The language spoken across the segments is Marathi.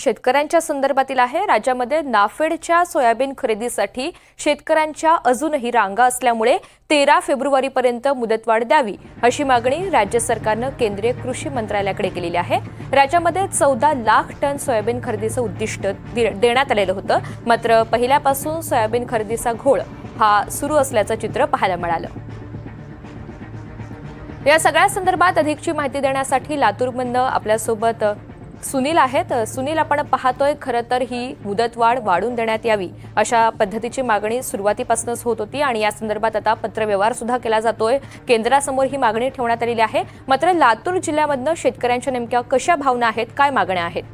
शेतकऱ्यांच्या संदर्भातील आहे। राज्यामध्ये नाफेडच्या सोयाबीन खरेदीसाठी शेतकऱ्यांच्या अजूनही रांगा असल्यामुळे 13 फेब्रुवारीपर्यंत मुदतवाढ द्यावी अशी मागणी राज्य सरकारनं केंद्रीय कृषी मंत्रालयाकडे केलेली आहे। राज्यामध्ये 14 लाख टन सोयाबीन खरेदीचं उद्दिष्ट देण्यात आलेलं होतं, मात्र पहिल्यापासून सोयाबीन खरेदीचा घोळ हा सुरू असल्याचं चित्र पाहायला मिळालं। या सगळ्या संदर्भात अधिकची माहिती देण्यासाठी लातूरमधून आपल्यासोबत सुनील आहेत। सुनील, आपण पाहतोय खरं तर ही मुदतवाढ वाढून देण्यात यावी अशा पद्धतीची मागणी सुरुवातीपासूनच होत होती आणि या संदर्भात आता पत्रव्यवहार सुद्धा केला जातोय। केंद्रासमोर ही मागणी ठेवण्यात आलेली आहे। मात्र लातूर जिल्ह्यामधनं शेतकऱ्यांच्या नेमक्या कशा भावना आहेत, काय मागण्या आहेत?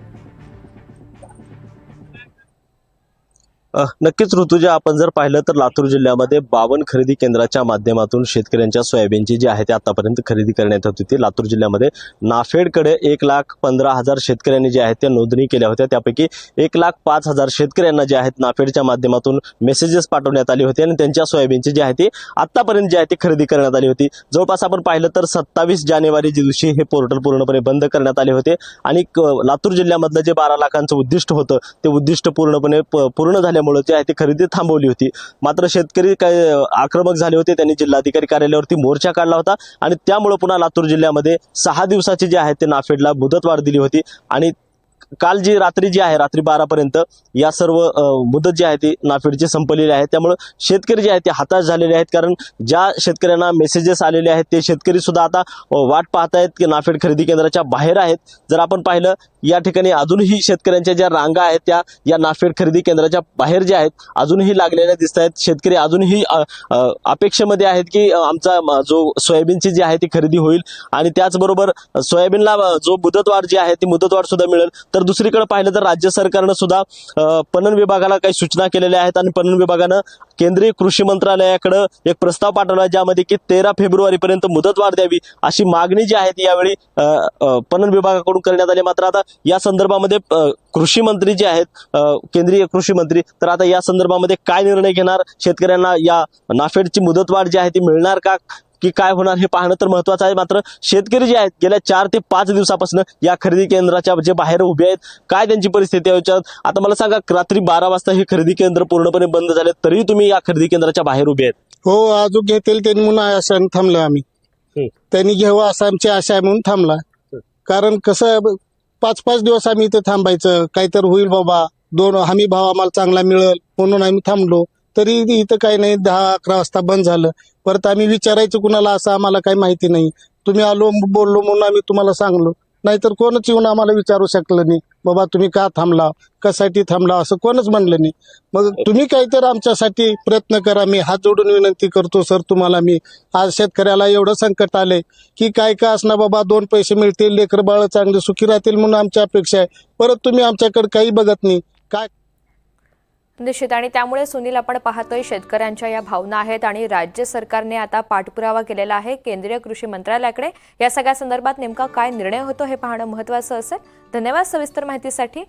नक्कीच ऋतुजा, आपण जर पाहिलं तर लातूर जिल्ह्यामध्ये 52 खरेदी केंद्राच्या माध्यमातून शेतकऱ्यांच्या सोयाबीनची जी आहे ते आतापर्यंत खरेदी करण्यात येत होती। लातूर जिल्ह्यामध्ये नाफेडकडे 1,15,000 शेतकऱ्यांनी जे आहेत ते नोंदणी केल्या होत्या। त्यापैकी 1,05,000 शेतकऱ्यांना जे आहेत नाफेडच्या माध्यमातून मेसेजेस पाठवण्यात आले होते आणि त्यांच्या सोयाबीनची जी आहे ती आतापर्यंत जी आहे ती खरेदी करण्यात आली होती। जवळपास आपण पाहिलं तर 27 जानेवारी दिवशी हे पोर्टल पूर्णपणे बंद करण्यात आले होते आणि लातूर जिल्ह्यामधलं जे 12 लाखांचं उद्दिष्ट होतं ते उद्दिष्ट पूर्णपणे पूर्ण झाल्यामुळे जी आहे ती खरेदी थांबवली होती। मात्र शेतकरी काय आक्रमक झाले होते, त्यांनी जिल्हाधिकारी कार्यालयावरती मोर्चा काढला होता आणि त्यामुळे पुन्हा लातूर जिल्ह्यामध्ये 6 दिवसाची जी आहे ते नाफेडला मुदतवाढ दिली होती आणि काल जी रात्री रात्री 12 पर्यंत या सर्व मुदत जी आहे ती नाफेडची संपलेली आहे। त्यामुळे शेतकरी जे आहेत ते हताश झालेले आहेत, कारण ज्या शेतकऱ्यांना मेसेजेस आलेले आहेत ते शेतकरी सुद्धा आता वाट पाहतायत की नाफेड खरेदी केंद्राच्या बाहेर आहेत। जर आपण पाहिलं या ठिकाणी अजूनही शेतकऱ्यांच्या ज्या रांगा आहेत त्या या नाफेड खरेदी केंद्राच्या बाहेर ज्या आहेत अजूनही लागलेल्या दिसत आहेत। शेतकरी अजूनही अपेक्षेमध्ये आहेत की आमचा जो सोयाबीनची जी आहे ती खरेदी होईल आणि त्याचबरोबर सोयाबीनला जो मुदतवाढ जी आहे ती मुदतवाढ सुद्धा मिळेल। तर दुसरीकडे पाहिलं तर राज्य सरकारनं सुद्धा पणन विभागाला काही सूचना केलेल्या आहेत आणि पणन विभागानं केंद्रीय कृषी मंत्रालयाकडे एक प्रस्ताव पाठवला, ज्यामध्ये की 13 फेब्रुवारीपर्यंत मुदतवाढ द्यावी अशी मागणी जी आहे ती यावेळी पणन विभागाकडून करण्यात आली। मात्र आता या संदर्भामध्ये कृषी मंत्री जे आहेत केंद्रीय कृषी मंत्री, तर आता या संदर्भामध्ये काय निर्णय घेणार, शेतकऱ्यांना या नाफेडची मुदतवाढ जी आहे ती मिळणार का की काय होणार हे पाहणं तर महत्वाचं आहे। मात्र शेतकरी जे आहेत गेल्या 4 ते 5 दिवसापासून या खरेदी केंद्राच्या जे बाहेर उभे आहेत, काय त्यांची परिस्थिती आहे आता मला सांगा। रात्री 12 वाजता हे खरेदी केंद्र पूर्णपणे बंद झाले, तरी तुम्ही या खरेदी केंद्राच्या बाहेर उभे आहेत? हो, अजून घेतील त्यांनी म्हणून आशाने थांबलो आम्ही। त्यांनी घ्यावं असं आमची आशा आहे म्हणून थांबला। कारण कसं 5-5 दिवस आम्ही इथे थांबायचं, काहीतरी होईल बाबा, 2 हमी भाव आम्हाला चांगला मिळेल म्हणून आम्ही थांबलो। तरी इथं काही नाही, 10-11 वाजता बंद झालं। परत आम्ही विचारायचं कुणाला असं आम्हाला काही माहिती नाही। तुम्ही आलो बोललो म्हणून आम्ही तुम्हाला सांगलो, नाहीतर कोणच येऊन आम्हाला विचारू शकलं नाही बाबा तुम्ही का थांबला, कशासाठी थांबला, असं कोणच म्हणलं नाही। मग तुम्ही काहीतरी आमच्यासाठी प्रयत्न करा। मी हात जोडून विनंती करतो सर तुम्हाला। मी आज शेतकऱ्याला एवढं संकट आलंय की काय का असणार बाबा, 2 पैसे मिळतील, लेकर बाळ चांगले सुखी राहतील म्हणून आमची अपेक्षा आहे। परत तुम्ही आमच्याकडे काही बघत नाही काय। निश्चित, आणि त्यामुळे सुनील, आपण पाहतोय शेतकऱ्यांच्या या भावना आहेत आणि राज्य सरकारने आता पाठपुरावा केलेला आहे केंद्रीय कृषी मंत्रालयाकडे। या सगळ्या संदर्भात नेमका काय निर्णय होतो हे पाहणं महत्त्वाचं असेल। धन्यवाद सविस्तर माहितीसाठी।